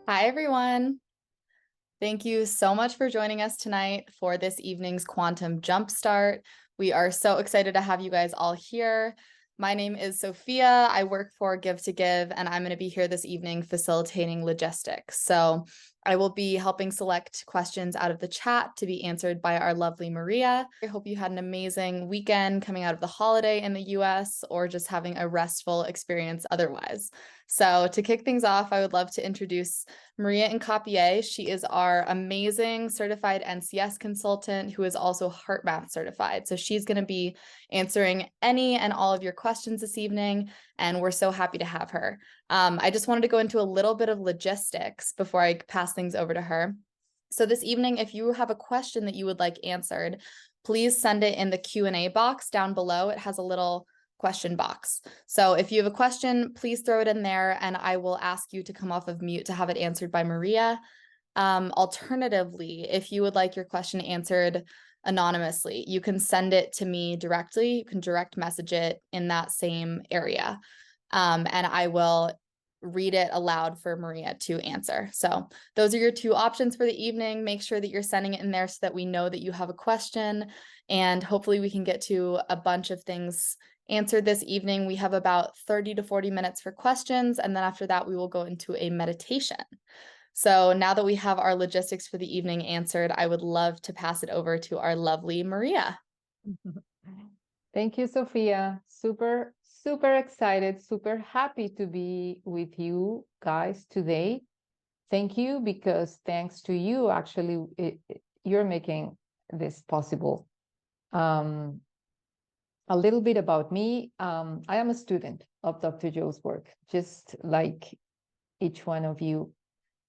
Hi, everyone. Thank you so much for joining us tonight for this evening's Quantum Jumpstart. We are so excited to have you guys all here. My name is Sophia. I work for Give to Give, and I'm going to be here this evening facilitating logistics. So I will be helping select questions out of the chat to be answered by our lovely Maria. I hope you had an amazing weekend coming out of the holiday in the US or just having a restful experience otherwise. So to kick things off, I would love to introduce Maria Hincapie. She is our amazing certified NCS consultant who is also HeartMath certified. So she's going to be answering any and all of your questions this evening, and we're so happy to have her. I just wanted to go into a little bit of logistics before I pass things over to her. So this evening, if you have a question that you would like answered, please send it in the Q&A box down below. It has a little question box. So if you have a question, please throw it in there and I will ask you to come off of mute to have it answered by Maria. Alternatively, if you would like your question answered anonymously, you can send it to me directly. You can direct message it in that same area. And I will read it aloud for Maria to answer. So those are your two options for the evening. Make sure that you're sending it in there so that we know that you have a question, and hopefully we can get to a bunch of things answered this evening. We have about 30 to 40 minutes for questions, and then after that we will go into a meditation. So now that we have our logistics for the evening answered, I would love to pass it over to our lovely Maria. Thank you, Sophia. Super excited, super happy to be with you guys today. Thank you, because thanks to you, actually, you're making this possible. A little bit about me. I am a student of Dr. Joe's work, just like each one of you.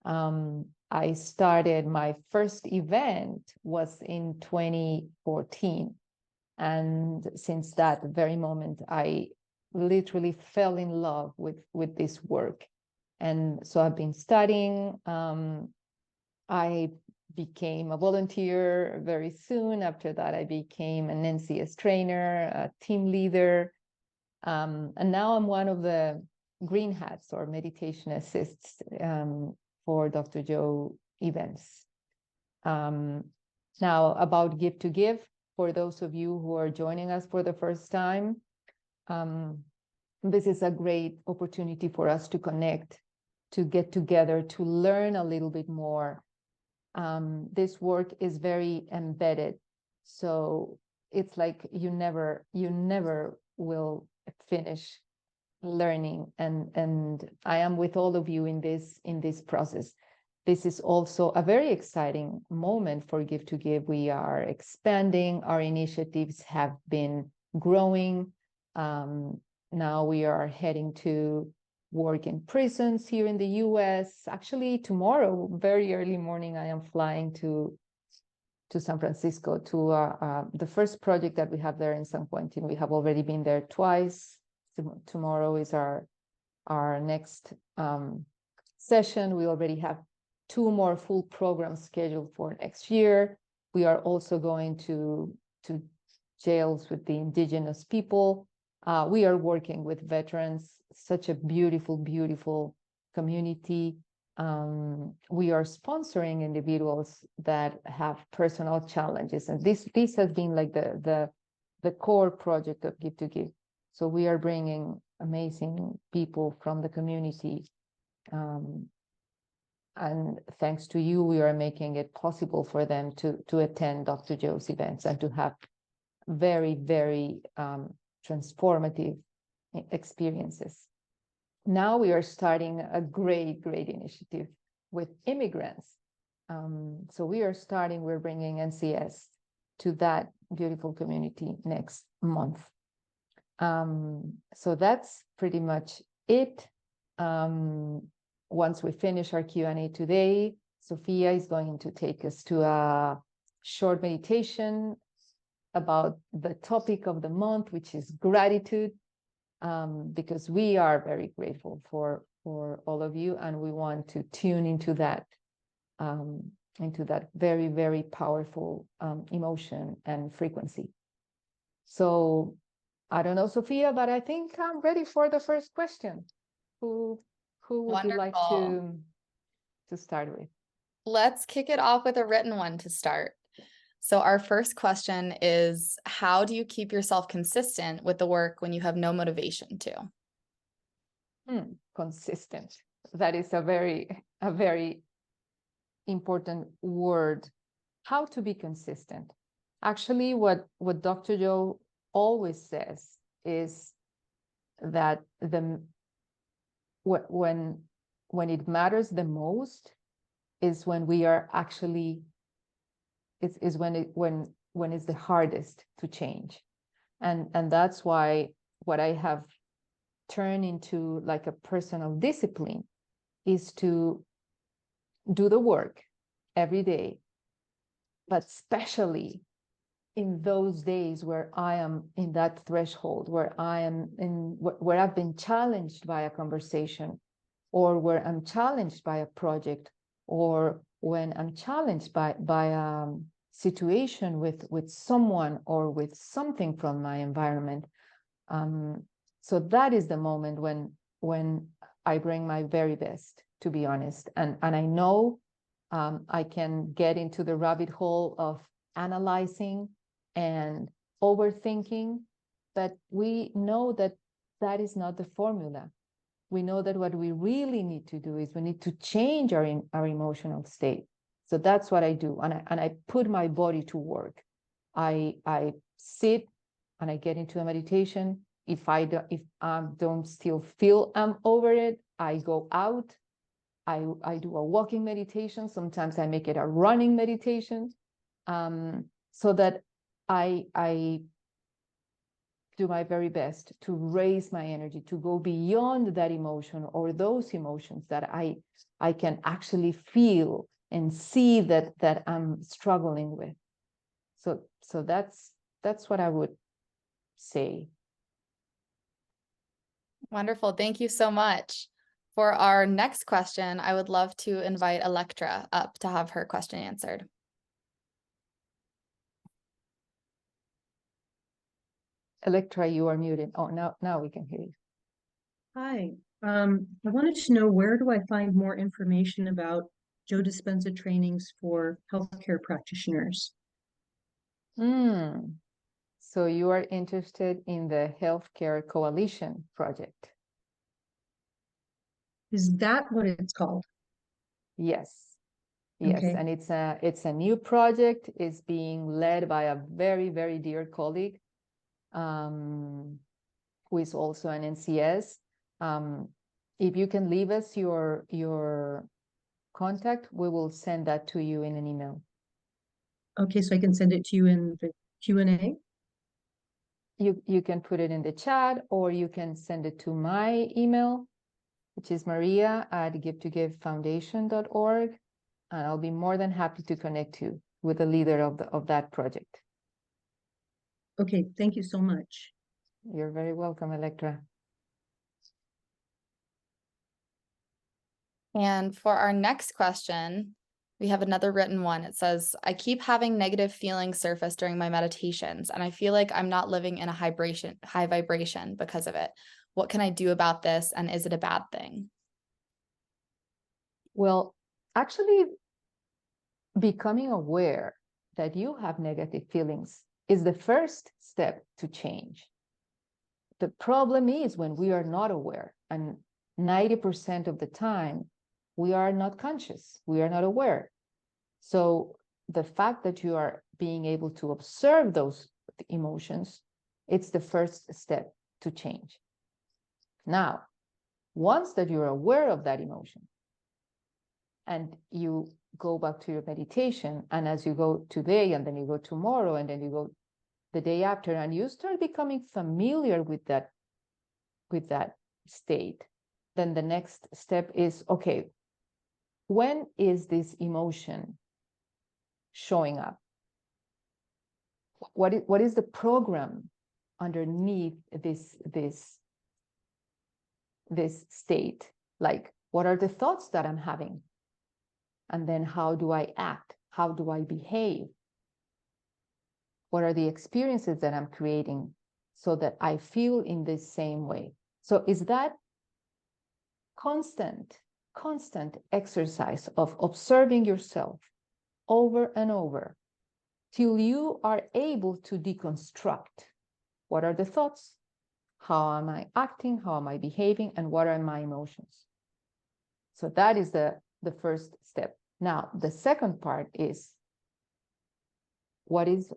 I started, my first event was in 2014. And since that very moment, I literally fell in love with this work. And so I've been studying. I became a volunteer very soon. After that, I became an NCS trainer, a team leader. And now I'm one of the green hats or meditation assists for Dr. Joe events. Now, about Give to Give, for those of you who are joining us for the first time, this is a great opportunity for us to connect, to get together, to learn a little bit more. This work is very embedded, so it's like you never will finish learning, and I am with all of you in this process. This is also a very exciting moment for Give to Give. We are expanding. Our initiatives have been growing. Now we are heading to work in prisons here in the US. Actually, tomorrow, very early morning, I am flying to San Francisco to the first project that we have there in San Quentin. We have already been there twice. Tomorrow is our next session. We already have 2 more full programs scheduled for next year. We are also going to jails with the indigenous people. We are working with veterans, such a beautiful community. We are sponsoring individuals that have personal challenges. And this has been like the core project of Give to Give. So we are bringing amazing people from the community. And thanks to you, we are making it possible for them to attend Dr. Joe's events and to have very transformative experiences. Now we are starting a great initiative with immigrants. So we're bringing NCS to that beautiful community next month. So that's pretty much it. Once we finish our Q&A today, Sophia is going to take us to a short meditation about the topic of the month, which is gratitude, because we are very grateful for all of you, and we want to tune into that very powerful emotion and frequency. So I don't know, Sophia, but I think I'm ready for the first question. Who would you like to to start with? Let's kick it off with a written one to start. So our first question is, how do you keep yourself consistent with the work when you have no motivation to? Consistent. That is a very important word. How to be consistent. Actually, what Dr. Joe always says is that when it matters the most is when we are actually, is when it's the hardest to change. And that's why what I have turned into like a personal discipline is to do the work every day, but especially in those days where I am in that threshold, where where I've been challenged by a conversation, or where I'm challenged by a project, or when I'm challenged by a situation with someone or with something from my environment. So that is the moment when I bring my very best, to be honest. And I know I can get into the rabbit hole of analyzing and overthinking, but we know that that is not the formula. We know that what we really need to do is we need to change our emotional state. So that's what I do, and I put my body to work. I sit and I get into a meditation. If I don't still feel I'm over it, I go out. I do a walking meditation. Sometimes I make it a running meditation, so that I do my very best to raise my energy, to go beyond that emotion or those emotions that I can actually feel and see that I'm struggling with. So that's what I would say. Wonderful. Thank you so much. For our next question, I would love to invite Electra up to have her question answered. Electra, you are muted. Oh, now we can hear you. Hi. I wanted to know, where do I find more information about Joe Dispenza trainings for healthcare practitioners? So you are interested in the Healthcare Coalition project? Is that what it's called? Yes. Okay. And it's a new project. It's being led by a very, very dear colleague, who is also an NCS. If you can leave us your contact, we will send that to you in an email. Okay, so I can send it to you in the Q&A? You can put it in the chat, or you can send it to my email, which is maria@givetogivefoundation.org. And I'll be more than happy to connect you with the leader of that project. Okay, thank you so much. You're very welcome, Electra. And for our next question, we have another written one. It says, I keep having negative feelings surface during my meditations, and I feel like I'm not living in a high vibration because of it. What can I do about this, and is it a bad thing? Well, actually, becoming aware that you have negative feelings is the first step to change. The problem is when we are not aware, and 90% of the time, we are not conscious, we are not aware. So the fact that you are being able to observe those emotions, it's the first step to change. Now, once that you're aware of that emotion, and you go back to your meditation, and as you go today, and then you go tomorrow, and then you go the day after, and you start becoming familiar with that state, then the next step is, okay, when is this emotion showing up? What is the program underneath this state? Like, what are the thoughts that I'm having? And then how do I act? How do I behave? What are the experiences that I'm creating so that I feel in this same way? So is that constant constant exercise of observing yourself over and over till you are able to deconstruct what are the thoughts, how am I acting, how am I behaving, and what are my emotions. So that is the first step. Now, the second part is, what is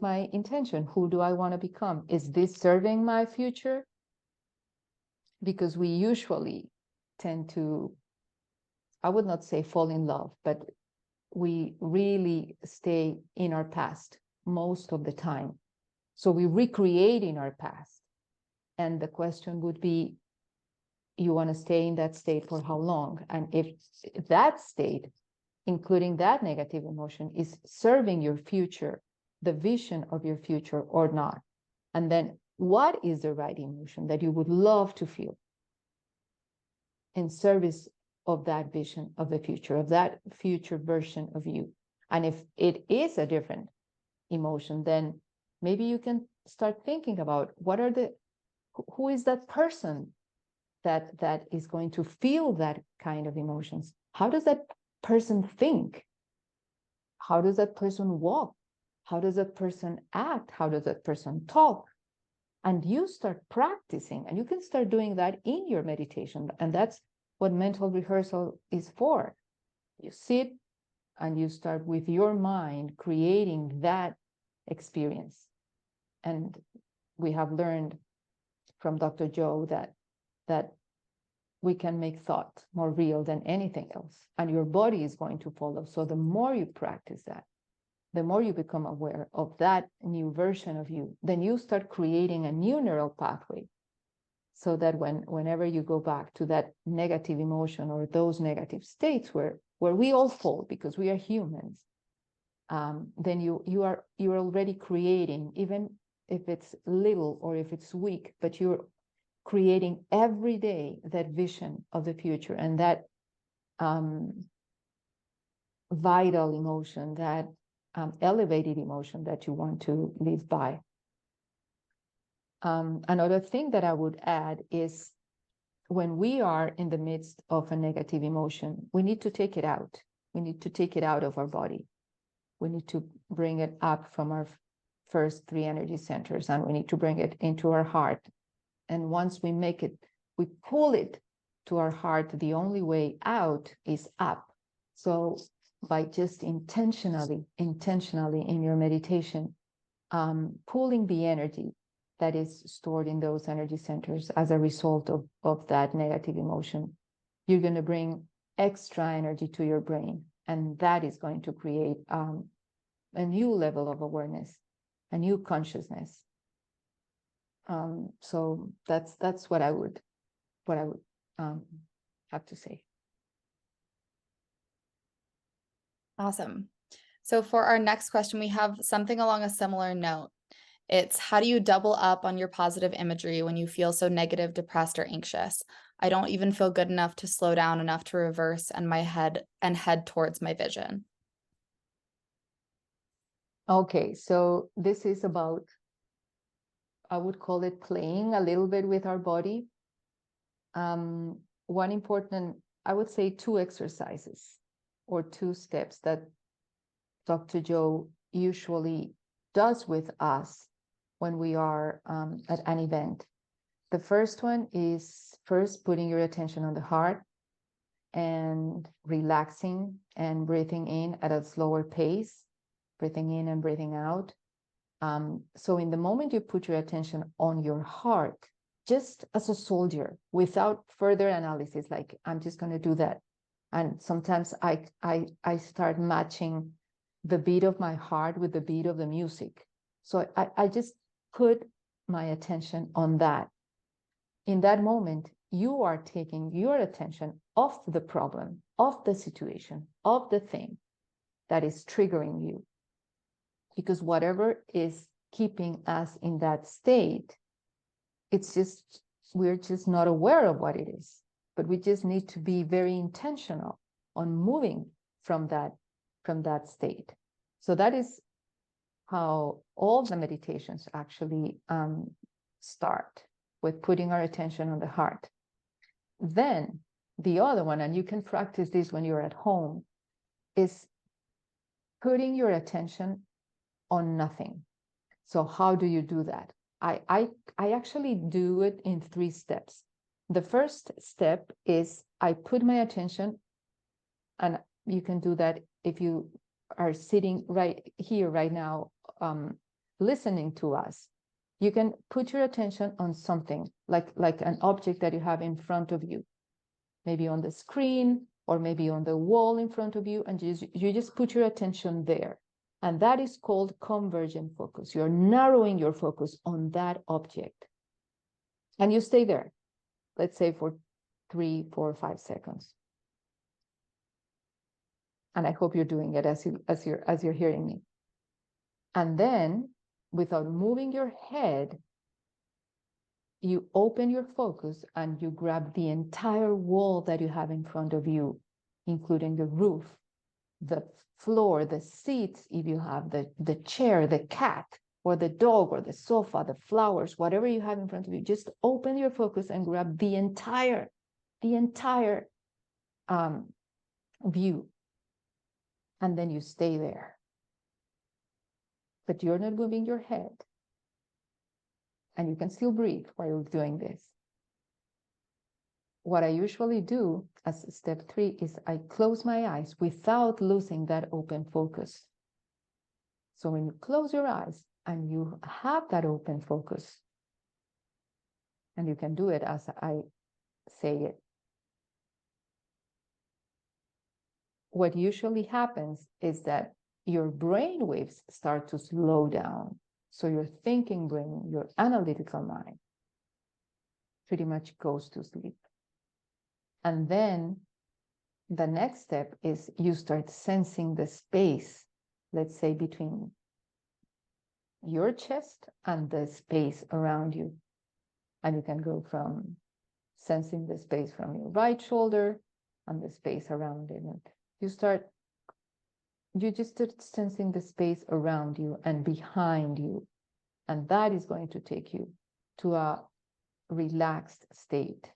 my intention? Who do I want to become? Is this serving my future? Because we usually tend to, I would not say fall in love, but we really stay in our past most of the time. So we recreate in our past. And the question would be, you want to stay in that state for how long? And if that state, including that negative emotion, is serving your future, the vision of your future or not. And then what is the right emotion that you would love to feel in service of that vision of the future, of that future version of you? And if it is a different emotion, then maybe you can start thinking about who is that person that is going to feel that kind of emotions? How does that person think? How does that person walk? How does that person act? How does that person talk? And you start practicing, and you can start doing that in your meditation. And that's what mental rehearsal is for. You sit and you start with your mind creating that experience. And we have learned from Dr. Joe that we can make thought more real than anything else, and your body is going to follow. So the more you practice that, the more you become aware of that new version of you, then you start creating a new neural pathway, so that whenever you go back to that negative emotion or those negative states where we all fall because we are humans, then you're already creating, even if it's little or if it's weak, but you're creating every day that vision of the future and that vital emotion, that elevated emotion that you want to live by. Another thing that I would add is, when we are in the midst of a negative emotion, we need to take it out. We need to take it out of our body. We need to bring it up from our first 3 energy centers, and we need to bring it into our heart. And once we we pull it to our heart, the only way out is up. So by just intentionally in your meditation, pulling the energy that is stored in those energy centers as a result of that negative emotion, you're going to bring extra energy to your brain. And that is going to create a new level of awareness, a new consciousness. So that's what I would have to say. Awesome. So for our next question, we have something along a similar note. It's, how do you double up on your positive imagery when you feel so negative, depressed, or anxious? I don't even feel good enough to slow down enough to reverse and head towards my vision. Okay, so this is about, I would call it playing a little bit with our body. One important, I would say 2 exercises or 2 steps that Dr. Joe usually does with us when we are at an event. The first one is first putting your attention on the heart and relaxing and breathing in at a slower pace, breathing in and breathing out. So in the moment you put your attention on your heart, just as a soldier, without further analysis, like I'm just going to do that. And sometimes I start matching the beat of my heart with the beat of the music. So I just put my attention on that. In that moment, you are taking your attention off the problem, off the situation, of the thing that is triggering you. Because whatever is keeping us in that state, we're just not aware of what it is. But we just need to be very intentional on moving from that state. So that is how all the meditations actually start, with putting our attention on the heart. Then the other one, and you can practice this when you're at home, is putting your attention on nothing. So how do you do that? I actually do it in 3 steps. The first step is I put my attention, and you can do that if you are sitting right here right now, listening to us. You can put your attention on something like an object that you have in front of you, maybe on the screen or maybe on the wall in front of you, and you just put your attention there. And that is called convergent focus. You're narrowing your focus on that object. And you stay there, let's say for 3, 4, 5 seconds. And I hope you're doing it as you're hearing me. And then, without moving your head, you open your focus and you grab the entire wall that you have in front of you, including the roof, the floor, the seats, if you have the chair, the cat, or the dog, or the sofa, the flowers, whatever you have in front of you. Just open your focus and grab the entire view. And then you stay there. But you're not moving your head. And you can still breathe while you're doing this. What I usually do as step 3 is I close my eyes without losing that open focus. So when you close your eyes and you have that open focus, and you can do it as I say it, what usually happens is that your brain waves start to slow down. So your thinking brain, your analytical mind, pretty much goes to sleep. And then the next step is you start sensing the space, let's say between your chest and the space around you. And you can go from sensing the space from your right shoulder and the space around it. And you just start sensing the space around you and behind you. And that is going to take you to a relaxed state.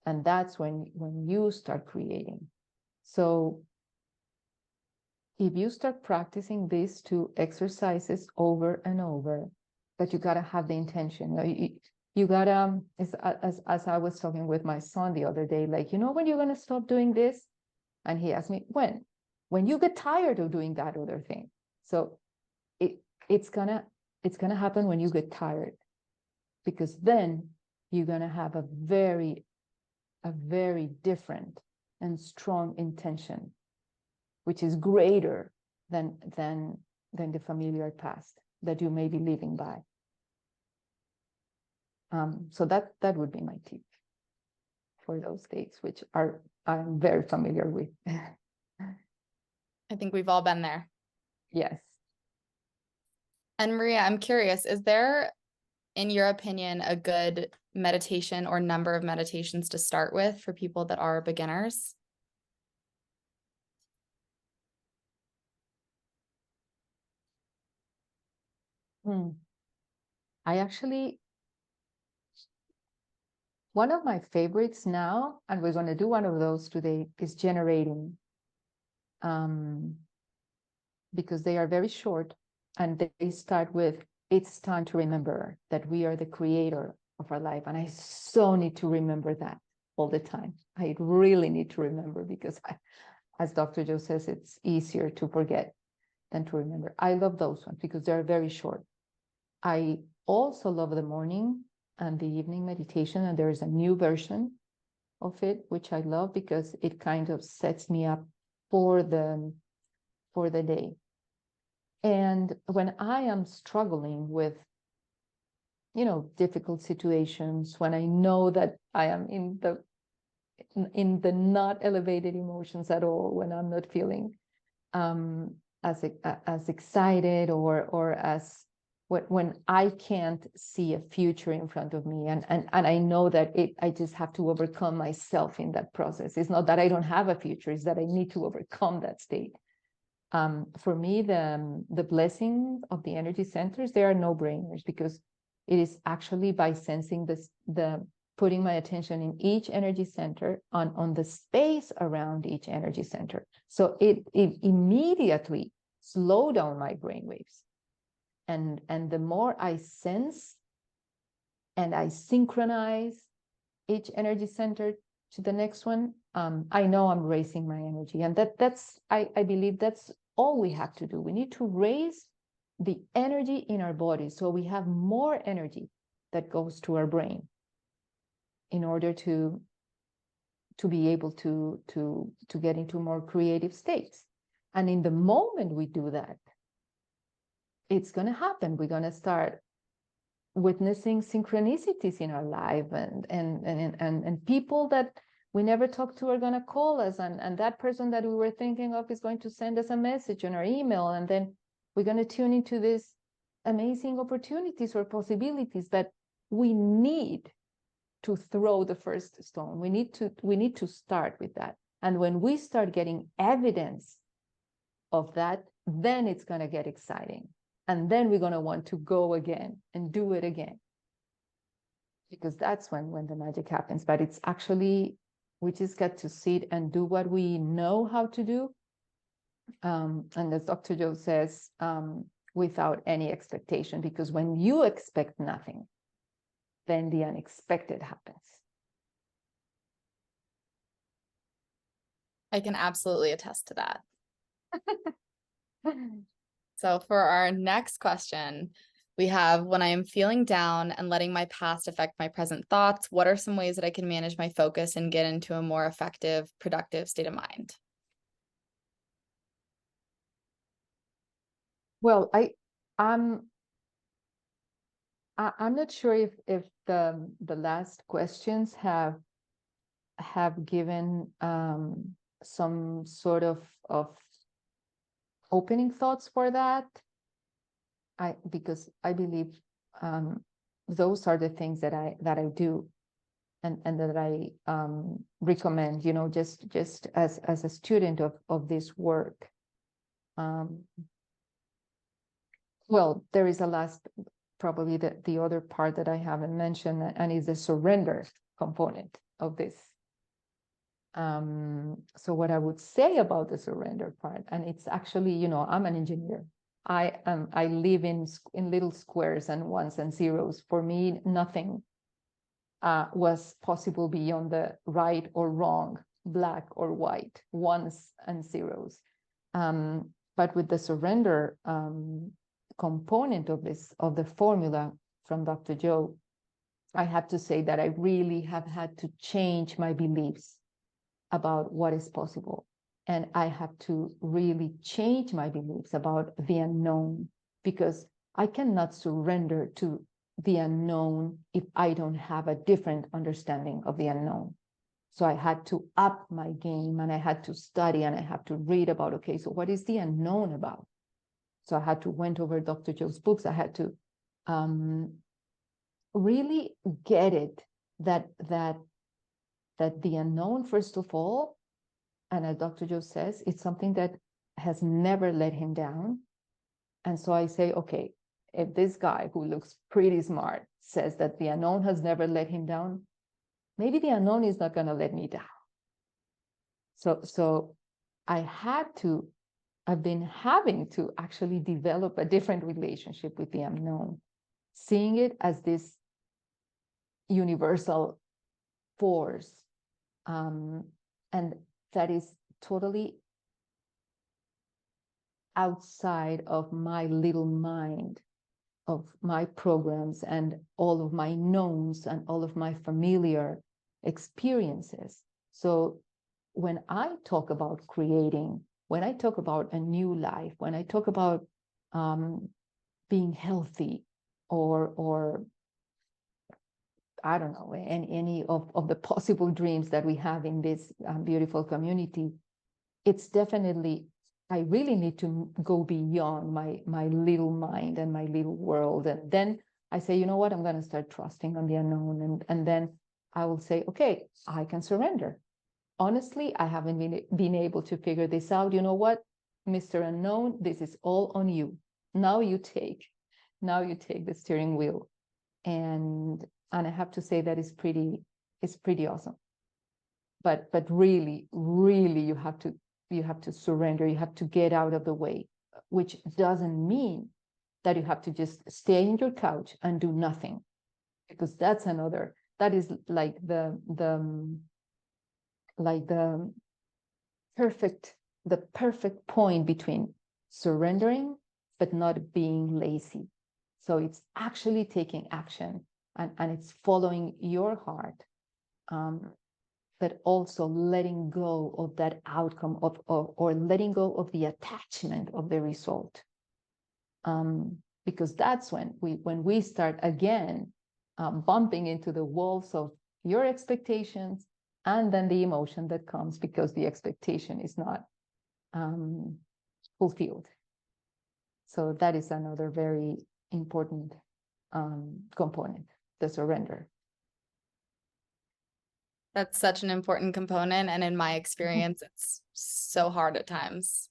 And that's when you start creating. So if you start practicing these 2 exercises over and over, but you gotta have the intention. You gotta, as I was talking with my son the other day, like, when you're gonna stop doing this? And he asked me, when you get tired of doing that other thing. So it's gonna happen when you get tired, because then you're gonna have a very different and strong intention, which is greater than the familiar past that you may be living by. So that would be my tip for those states, which I'm very familiar with. I think we've all been there. Yes. And Maria, I'm curious, is there, in your opinion, a good meditation or number of meditations to start with for people that are beginners? One of my favorites now, and we're going to do one of those today, is generating. Because they are very short and they start with, it's time to remember that we are the creator of our life. And I so need to remember that all the time. I really need to remember, because as Dr. Joe says, it's easier to forget than to remember. I love those ones because they're very short. I also love the morning and the evening meditation, and there is a new version of it, which I love because it kind of sets me up for the day. And when I am struggling with, difficult situations, when I know that I am in the not elevated emotions at all, when I'm not feeling as excited or as when I can't see a future in front of me, and I know that I just have to overcome myself in that process. It's not that I don't have a future, it's that I need to overcome that state. For me, the blessing of the energy centers, they are no-brainers, because it is actually by sensing the putting my attention in each energy center, on the space around each energy center. So it immediately slowed down my brain waves. And the more I sense and I synchronize each energy center to the next one, I know I'm raising my energy. And I believe that's all we have to do. We need to raise the energy in our body so we have more energy that goes to our brain in order to be able to get into more creative states. And in the moment we do that, it's going to happen. We're going to start witnessing synchronicities in our life, and people that we never talked to are going to call us, and that person that we were thinking of is going to send us a message on our email, and then we're going to tune into these amazing opportunities or possibilities that we need to throw the first stone. We need to start with that. And when we start getting evidence of that, then it's going to get exciting. And then we're going to want to go again and do it again. Because that's when the magic happens. But it's actually, we just get to sit and do what we know how to do. And as Dr. Joe says, without any expectation, because when you expect nothing, then the unexpected happens. I can absolutely attest to that. So for our next question, we have, when I am feeling down and letting my past affect my present thoughts, what are some ways that I can manage my focus and get into a more effective, productive state of mind? Well, I'm not sure if the last questions have given some sort of opening thoughts for that. Because I believe those are the things that I do, and that I recommend, just as a student of this work. Well, there is a last, probably the other part that I haven't mentioned, and is the surrender component of this. So what I would say about the surrender part, and it's actually, I'm an engineer. I live in little squares and ones and zeros. For me, nothing was possible beyond the right or wrong, black or white, ones and zeros. But with the surrender component of the formula from Dr. Joe, I have to say that I really have had to change my beliefs about what is possible. And I have to really change my beliefs about the unknown, because I cannot surrender to the unknown if I don't have a different understanding of the unknown. So I had to up my game, and I had to study, and I had to read about, okay, so what is the unknown about? So I had to went over Dr. Joe's books. I had to really get it, that the unknown, first of all, and as Dr. Joe says, it's something that has never let him down. And so I say, okay, if this guy who looks pretty smart says that the unknown has never let him down, maybe the unknown is not going to let me down. So I've been having to actually develop a different relationship with the unknown, seeing it as this universal force, and that is totally outside of my little mind, of my programs and all of my knowns and all of my familiar experiences. So when I talk about creating, when I talk about a new life, when I talk about being healthy, or I don't know, any of the possible dreams that we have in this beautiful community, it's definitely, I really need to go beyond my little mind and my little world. And then I say, you know what, I'm going to start trusting on the unknown. And then I will say, okay, I can surrender. Honestly, I haven't been able to figure this out. You know what, Mr. Unknown, this is all on you. Now you take the steering wheel. And And I have to say that it's pretty awesome. But really, really, you have to surrender. You have to get out of the way, which doesn't mean that you have to just stay in your couch and do nothing, because that is like the perfect point between surrendering but not being lazy. So it's actually taking action, and it's following your heart, but also letting go of that outcome or letting go of the attachment of the result. Because that's when we start again bumping into the walls of your expectations, and then the emotion that comes because the expectation is not fulfilled. So that is another very important component, the surrender. That's such an important component. And in my experience, it's so hard at times.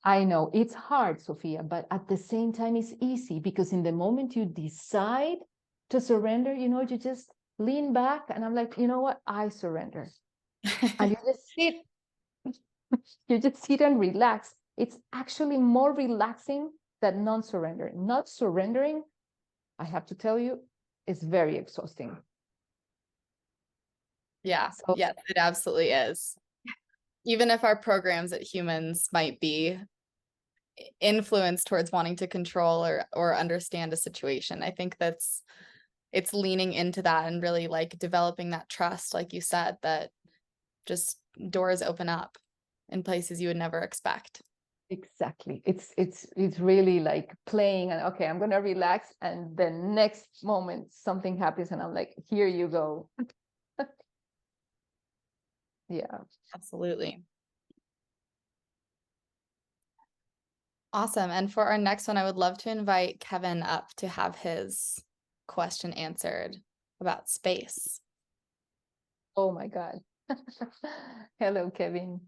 I know it's hard, Sophia, but at the same time, it's easy, because in the moment you decide to surrender, you just lean back, and I'm like, you know what? I surrender. And you just sit and relax. It's actually more relaxing than non-surrendering. Not surrendering, I have to tell you, is very exhausting. Yeah, So, yes, it absolutely is. Even if our programs at humans might be influenced towards wanting to control or understand a situation, I think it's leaning into that and really like developing that trust, like you said, that just doors open up in places you would never expect. exactly. It's really like playing, and okay, I'm gonna relax, and the next moment something happens and I'm like, here you go. Yeah. Absolutely. Awesome. And for our next one, I would love to invite Kevin up to have his question answered about space. Oh my God. Hello, Kevin.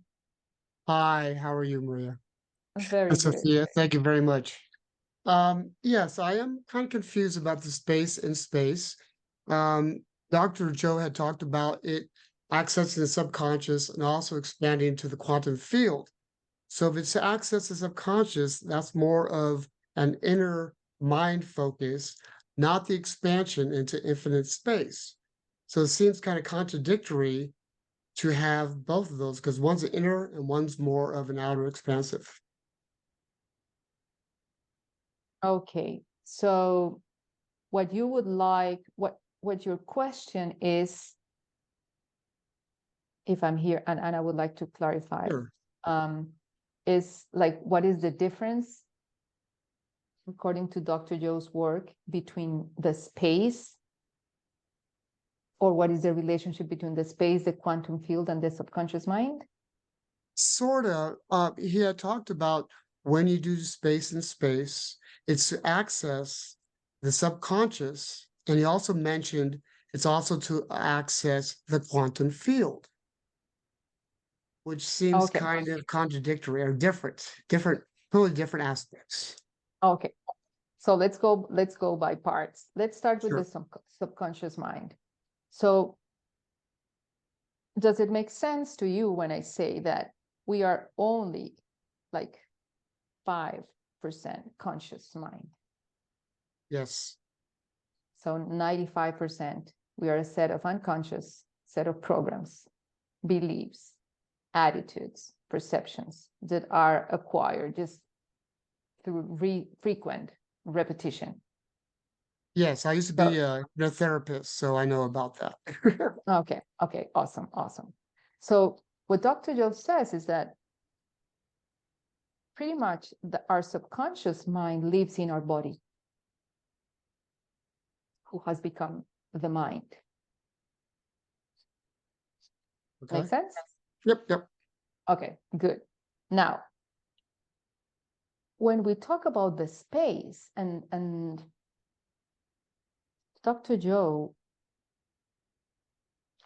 Hi, how are you, Maria? Very And good. Sophia, thank you very much. Yes, I am kind of confused about the space in space. Dr. Joe had talked about it accessing the subconscious and also expanding to the quantum field. So if it's to access the subconscious, that's more of an inner mind focus, not the expansion into infinite space. So it seems kind of contradictory to have both of those, because one's an inner and one's more of an outer expansive. Okay. So what you would like, what your question is, if I'm here, and I would like to clarify, Sure. is like, what is the difference, according to Dr. Joe's work, between the space, or what is the relationship between the space, the quantum field, and the subconscious mind? Sort of. He had talked about when you do space in space, it's to access the subconscious. And he also mentioned it's also to access the quantum field, which seems Okay. kind of contradictory or totally different aspects. Okay. So let's go by parts. Let's start with Sure. the subconscious mind. So does it make sense to you when I say that we are only like 5% conscious mind? Yes. So 95%, we are a set of unconscious set of programs, beliefs, attitudes, perceptions that are acquired just through frequent repetition. Yes, I used to be a therapist, so I know about that. Okay, awesome. So what Dr. Joe says is that pretty much our subconscious mind lives in our body, who has become the mind. Okay. Make sense? Yep. Okay, good. Now, when we talk about the space, and Dr. Joe,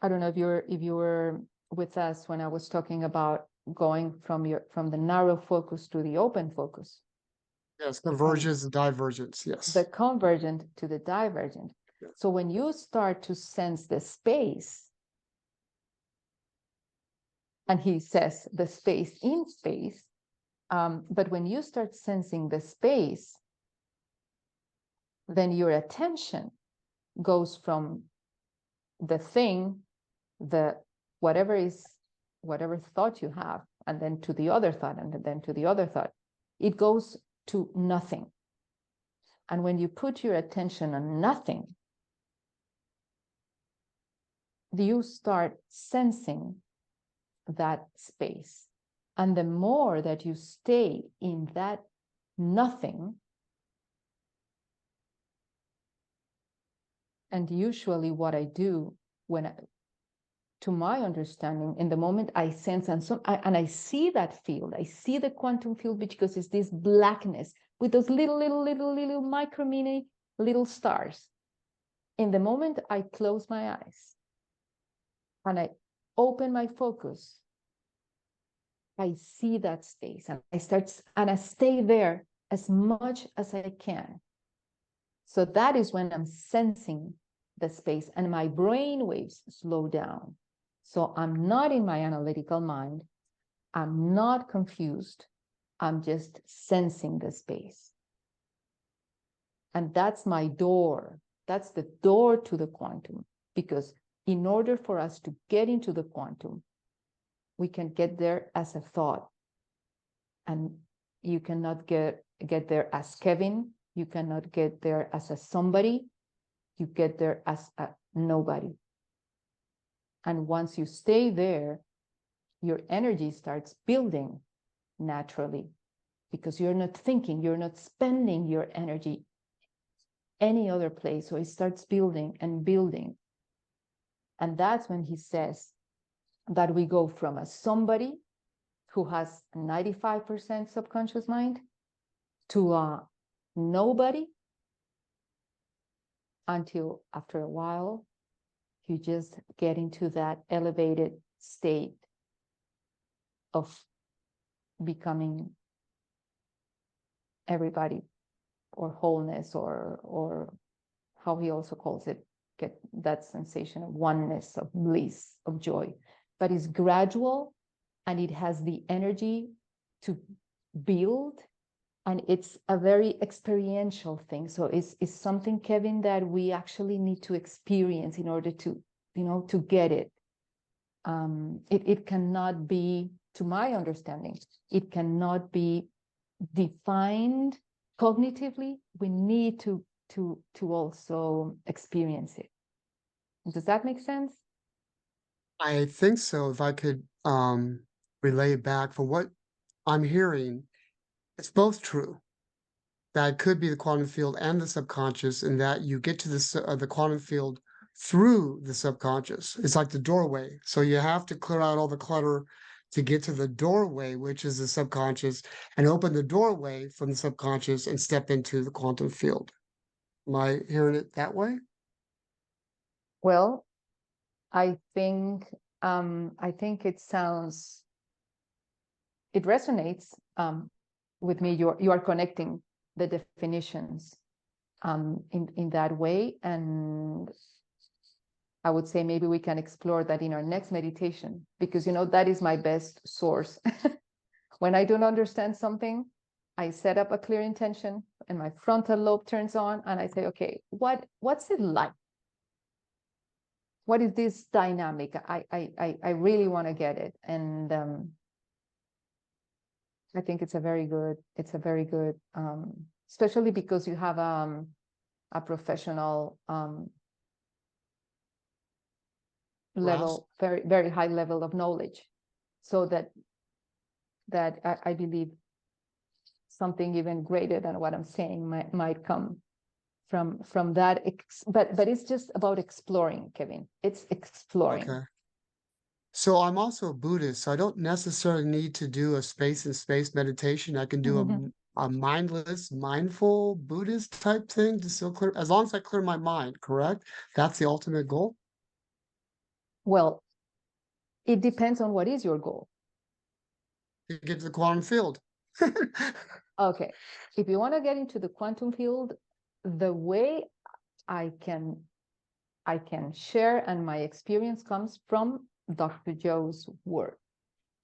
I don't know if you were with us when I was talking about going from the narrow focus to the open focus. Yes, convergence and divergence. Yes. The convergent to the divergent. So when you start to sense the space, and he says the space in space, but when you start sensing the space, then your attention goes from the thing, whatever thought you have, and then to the other thought, and then to the other thought. It goes to nothing. And when you put your attention on nothing, you start sensing that space. And the more that you stay in that nothing, and usually what I do to my understanding, in the moment I sense and I see that field, I see the quantum field, because it's this blackness with those little micro mini little stars. In the moment I close my eyes and I open my focus, I see that space and I stay there as much as I can. So that is when I'm sensing the space and my brain waves slow down. So I'm not in my analytical mind. I'm not confused. I'm just sensing the space. And that's my door. That's the door to the quantum. Because in order for us to get into the quantum, we can get there as a thought. And you cannot get there as Kevin. You cannot get there as a somebody. You get there as a nobody. And once you stay there, your energy starts building naturally, because you're not thinking, you're not spending your energy any other place. So it starts building and building. And that's when he says that we go from a somebody who has a 95% subconscious mind to a nobody, until after a while, you just get into that elevated state of becoming everybody, or wholeness, or how he also calls it, get that sensation of oneness, of bliss, of joy. But it's gradual, and it has the energy to build, and it's a very experiential thing. So it's something, Kevin, that we actually need to experience in order to, to get it. It cannot be, to my understanding, it cannot be defined cognitively. We need to also experience it. Does that make sense? I think so. If I could relay it back from what I'm hearing, it's both true. That it could be the quantum field and the subconscious, and that you get to the quantum field through the subconscious. It's like the doorway. So you have to clear out all the clutter to get to the doorway, which is the subconscious, and open the doorway from the subconscious and step into the quantum field. Am I hearing it that way? Well, I think it resonates with me. You are connecting the definitions in that way, and I would say maybe we can explore that in our next meditation, because that is my best source. When I don't understand something, I set up a clear intention, and my frontal lobe turns on, and I say, okay, what's it like? What is this dynamic? I really want to get it. And I think it's a very good, especially because you have a professional level, very, very high level of knowledge. So that I believe something even greater than what I'm saying might come from that. But it's just about exploring, Kevin. It's exploring. Okay. So I'm also a Buddhist, so I don't necessarily need to do a space meditation. I can do a mindless, mindful Buddhist type thing to still clear, as long as I clear my mind, correct? That's the ultimate goal? Well, it depends on what is your goal. To get to the quantum field. Okay. If you want to get into the quantum field, the way I can I can share, and my experience comes from Dr. Joe's work.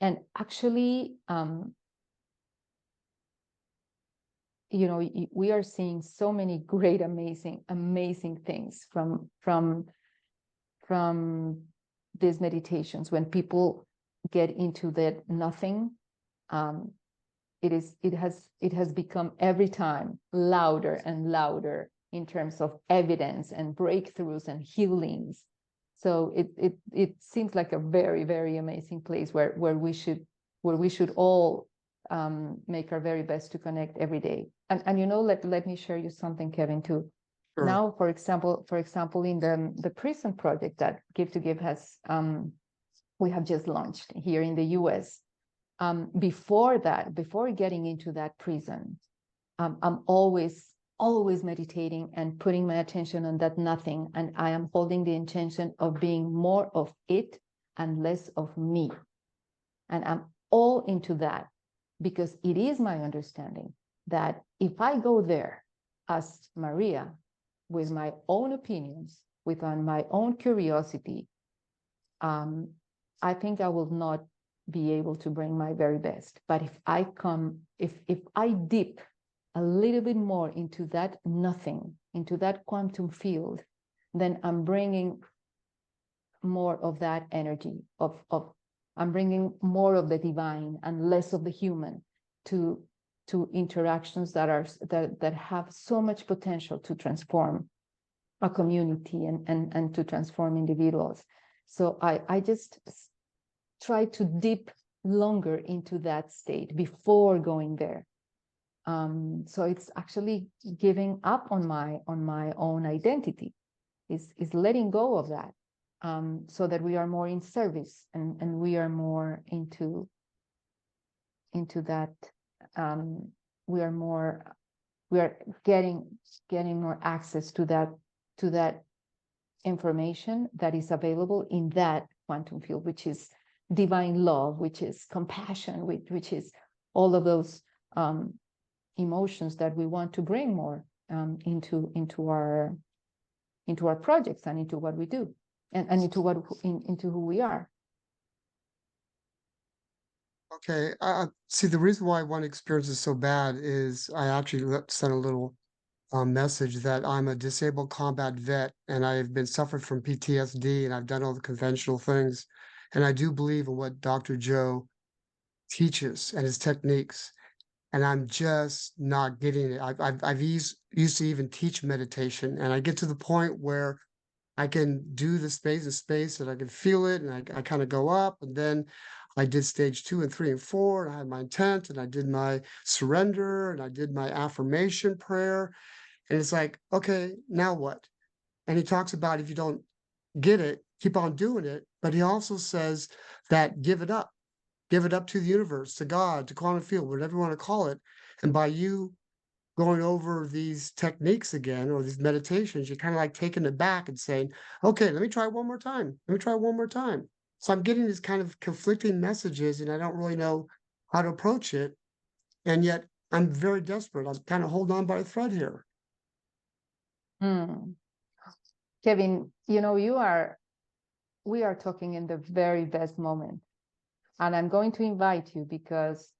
And actually, you know, we are seeing so many great, amazing things from these meditations. When people get into that nothing, it has become every time louder and louder in terms of evidence and breakthroughs and healings. So it seems like a very, very amazing place where we should all make our very best to connect every day. And you know, let me share you something, Kevin, too. Sure. Now, for example, in the prison project that Give to Give has, we have just launched here in the US. Before getting into that prison, I'm always meditating and putting my attention on that nothing. And I am holding the intention of being more of it and less of me. And I'm all into that, because it is my understanding that if I go there as Maria, with my own opinions, with my own curiosity, I think I will not be able to bring my very best. But if I dip a little bit more into that nothing, into that quantum field, then I'm bringing more of that energy I'm bringing more of the divine and less of the human to interactions that have so much potential to transform a community and to transform individuals. So I just try to dip longer into that state before going there. So it's actually giving up on my own identity, is letting go of that, so that we are more in service and we are more into that. We are getting more access to that information that is available in that quantum field, which is divine love, which is compassion, which is all of those emotions that we want to bring more into our projects and into what we do and into who we are. Okay, see, the reason why one experience is so bad is I actually sent a little message that I'm a disabled combat vet and I've been suffering from PTSD and I've done all the conventional things. And I do believe in what Dr. Joe teaches and his techniques. And I'm just not getting it. I've used to even teach meditation, and I get to the point where I can do the space and I can feel it, and I kind of go up, and then I did stage 2 and 3 and 4, and I had my intent, and I did my surrender, and I did my affirmation prayer, and it's like, okay, now what? And he talks about if you don't get it, keep on doing it, but he also says that give it up to the universe, to God, to quantum field, whatever you want to call it, and by you going over these techniques again or these meditations, you're kind of like taking it back and saying, okay, let me try one more time. Let me try one more time. So I'm getting these kind of conflicting messages and I don't really know how to approach it. And yet I'm very desperate. I'm kind of holding on by a thread here. Kevin, you know, we are talking in the very best moment. And I'm going to invite you because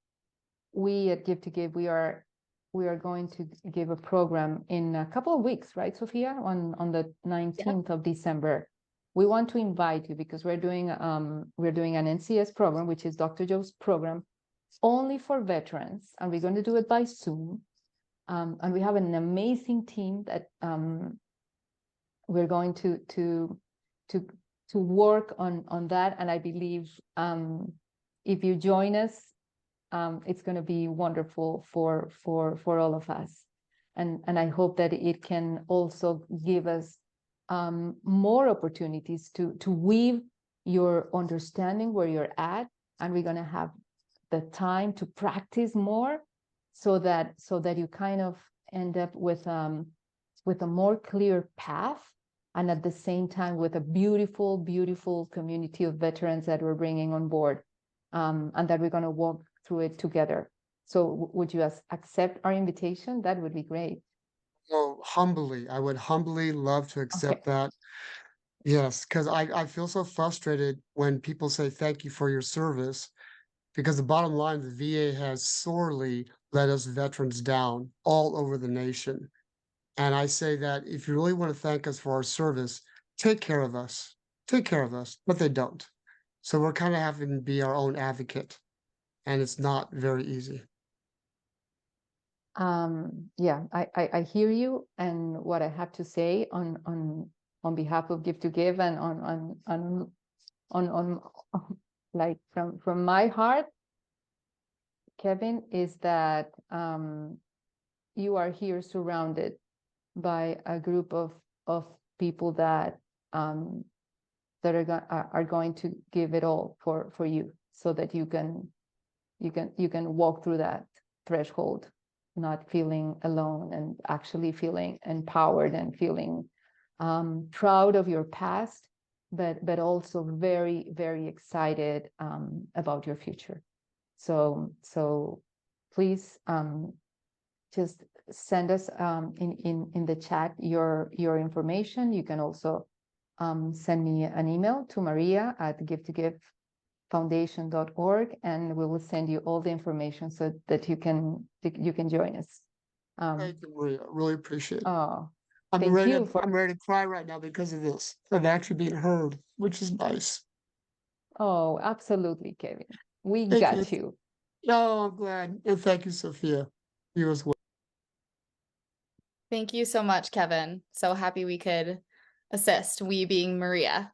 we at Give to Give, we are going to give a program in a couple of weeks, right, Sophia? On the 19th of December. We want to invite you because we're doing an NCS program, which is Dr. Joe's program, only for veterans, and we're going to do it by Zoom. And we have an amazing team that we're going to work on that. And I believe if you join us, it's going to be wonderful for all of us, and I hope that it can also give us more opportunities to weave your understanding where you're at, and we're going to have the time to practice more, so that you kind of end up with a more clear path, and at the same time with a beautiful community of veterans that we're bringing on board, and that we're going to walk through it together. So would you accept our invitation? That would be great. Well, I would humbly love to accept that. Yes, because I feel so frustrated when people say thank you for your service, because the bottom line, the VA has sorely let us veterans down all over the nation. And I say that if you really want to thank us for our service, take care of us. Take care of us, but they don't. So we're kind of having to be our own advocate, and it's not very easy. Yeah, I hear you, and what I have to say on behalf of Give to Give and on like from my heart, Kevin, is that you are here surrounded by a group of people that that are going to give it all for you, so that you can walk through that threshold, not feeling alone, and actually feeling empowered and feeling proud of your past, but also very, very excited about your future. So please just send us in the chat your information. You can also send me an email to maria@givetogivefoundation.org, and we will send you all the information so that you can join us. Thank you, Maria. Really appreciate it. Oh, I'm thank ready you to, I'm ready to cry right now because of this, of actually being heard, which is nice. oh, absolutely, Kevin. We Thank got you. you. Oh, I'm glad. And thank you, Sophia. You as well. Thank you so much, Kevin. So happy we could assist, we being Maria.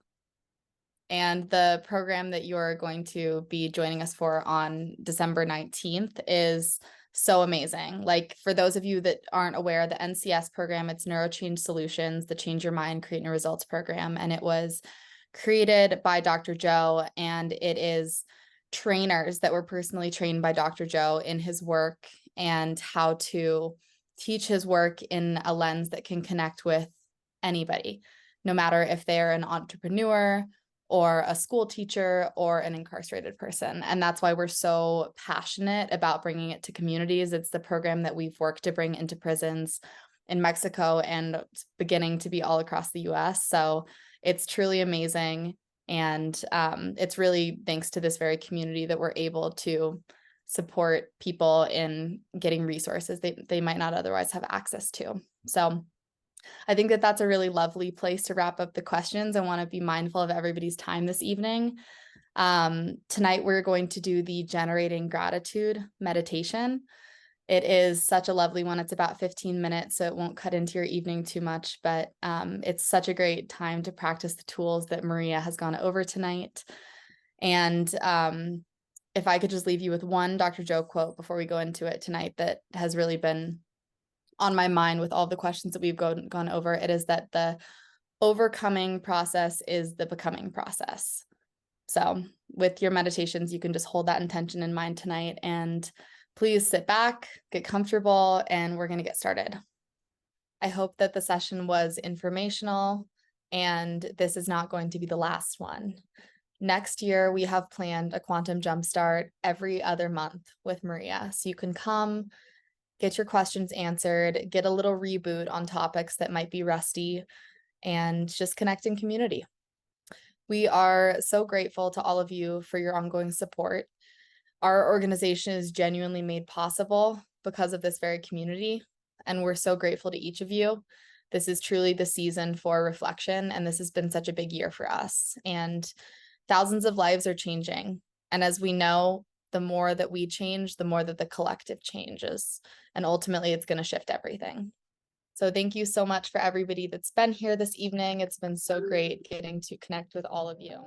And the program that you're going to be joining us for on December 19th is so amazing. Like, for those of you that aren't aware, the NCS program, it's NeuroChangeSolutions, the Change Your Mind, Create New Results program. And it was created by Dr. Joe, and it is trainers that were personally trained by Dr. Joe in his work and how to teach his work in a lens that can connect with anybody, no matter if they're an entrepreneur or a school teacher or an incarcerated person. And that's why we're so passionate about bringing it to communities. It's the program that we've worked to bring into prisons in Mexico, and it's beginning to be all across the US. So it's truly amazing. And it's really thanks to this very community that we're able to support people in getting resources they might not otherwise have access to. So I think that that's a really lovely place to wrap up the questions. I want to be mindful of everybody's time this evening. Tonight, we're going to do the generating gratitude meditation. It is such a lovely one. It's about 15 minutes, so it won't cut into your evening too much, but it's such a great time to practice the tools that Maria has gone over tonight. And if I could just leave you with one Dr. Joe quote before we go into it tonight that has really been on my mind with all the questions that we've gone over, it is that the overcoming process is the becoming process. So with your meditations, you can just hold that intention in mind tonight, and please sit back, get comfortable, and we're going to get started. I hope that the session was informational, and this is not going to be the last one. Next year, we have planned a Quantum Jumpstart every other month with Maria. So you can come, get your questions answered, get a little reboot on topics that might be rusty, and just connect in community. We are so grateful to all of you for your ongoing support. Our organization is genuinely made possible because of this very community, and we're so grateful to each of you. This is truly the season for reflection, and this has been such a big year for us. And thousands of lives are changing. And as we know, the more that we change, the more that the collective changes. And ultimately, it's going to shift everything. So thank you so much for everybody that's been here this evening. It's been so great getting to connect with all of you.